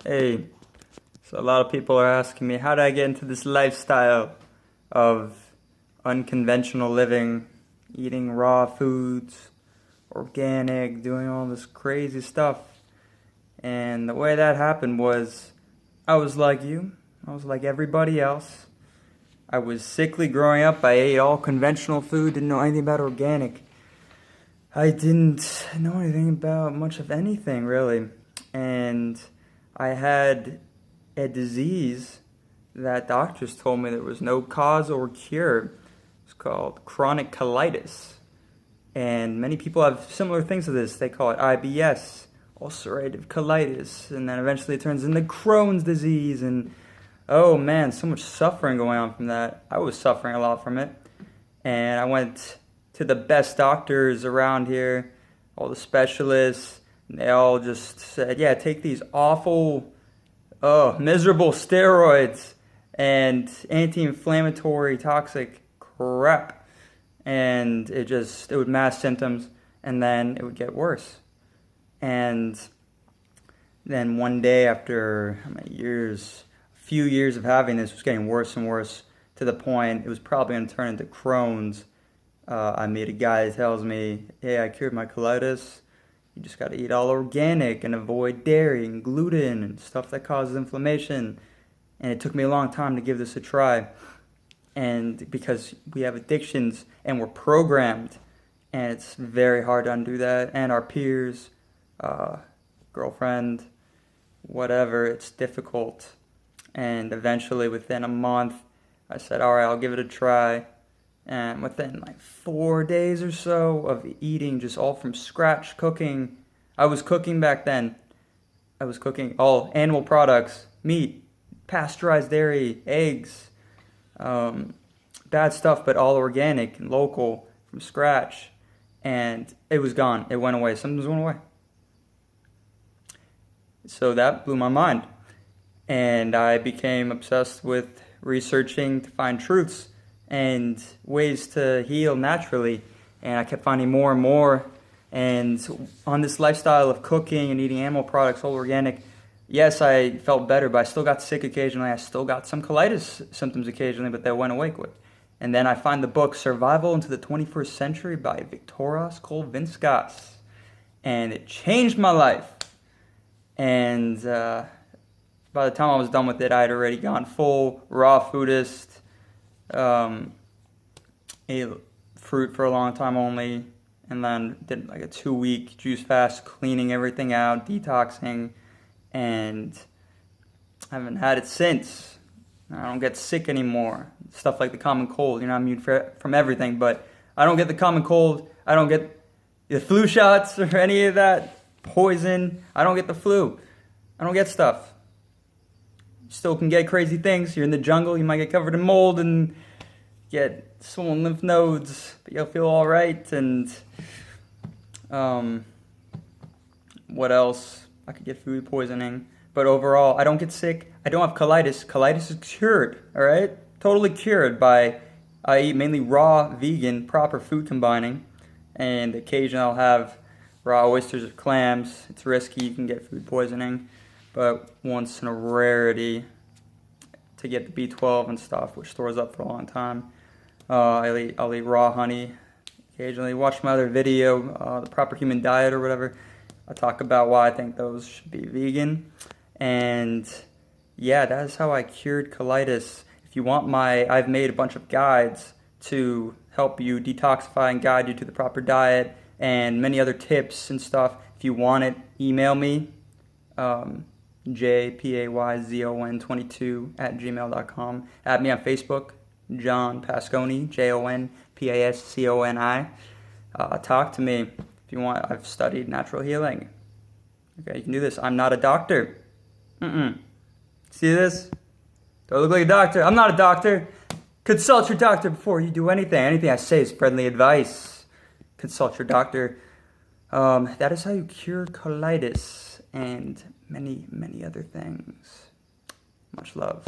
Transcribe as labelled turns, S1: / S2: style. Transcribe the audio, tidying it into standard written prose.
S1: Hey, so a lot of people are asking me, how did I get into this lifestyle of unconventional living, eating raw foods, organic, doing all this crazy stuff? And the way that happened was, I was like you, I was like everybody else. I was sickly growing up. I ate all conventional food, didn't know anything about organic. I didn't know anything about much of anything, really. And I had a disease that doctors told me there was no cause or cure. It's called chronic colitis. And many people have similar things to this. They call it IBS, ulcerative colitis, and then eventually it turns into Crohn's disease. And oh man, so much suffering going on from that. I was suffering a lot from it. And I went to the best doctors around here, all the specialists, and they all just said, yeah, take these awful, miserable steroids and anti-inflammatory toxic crap. And it would mask symptoms, and then it would get worse. And then one day after a few years of having this, it was getting worse and worse to the point it was probably going to turn into Crohn's. I meet a guy that tells me, hey, I cured my colitis. You just got to eat all organic and avoid dairy and gluten and stuff that causes inflammation. And it took me a long time to give this a try. And because we have addictions and we're programmed, and it's very hard to undo that. And our peers, girlfriend, whatever, it's difficult. And eventually, within a month, I said, all right, I'll give it a try. And within like 4 days or so of eating just all from scratch, cooking, I was cooking back then. I was cooking all animal products, meat, pasteurized dairy, eggs, bad stuff, but all organic and local from scratch. And it was gone. It went away. Symptoms went away. So that blew my mind. And I became obsessed with researching to find truths and ways to heal naturally. And I kept finding more and more. And on this lifestyle of cooking and eating animal products, all organic, yes, I felt better, but I still got sick occasionally. I still got some colitis symptoms occasionally, but that went away quick. And then I find the book Survival into the 21st Century by Viktoras Kulvinskas. And it changed my life. And by the time I was done with it, I had already gone full raw foodist. Ate fruit for a long time only, and then did like a 2-week juice fast, cleaning everything out, detoxing, and I haven't had it since. I don't get sick anymore. Stuff like the common cold, I'm immune from everything, but I don't get the common cold. I don't get the flu shots or any of that poison. I don't get the flu. I don't get stuff. You still can get crazy things. You're in the jungle, you might get covered in mold and get swollen lymph nodes, but you'll feel all right. And what else? I could get food poisoning, but overall, I don't get sick. I don't have colitis. Colitis is cured, all right? Totally cured by, I eat mainly raw, vegan, proper food combining, and occasionally I'll have raw oysters or clams. It's risky, you can get food poisoning, but once in a rarity to get the B12 and stuff, which stores up for a long time. I'll eat raw honey occasionally. Watch my other video, The Proper Human Diet or whatever. I talk about why I think those should be vegan. And yeah, that is how I cured colitis. If you want I've made a bunch of guides to help you detoxify and guide you to the proper diet and many other tips and stuff. If you want it, email me, jpayzon22@gmail.com. Add me on Facebook, John Pasconi, JONPASCONI. Talk to me if you want. I've studied natural healing. Okay, you can do this. I'm not a doctor. See this? Do I look like a doctor? I'm not a doctor. Consult your doctor before you do anything. Anything I say is friendly advice. Consult your doctor. That is how you cure colitis and many, many other things. Much love.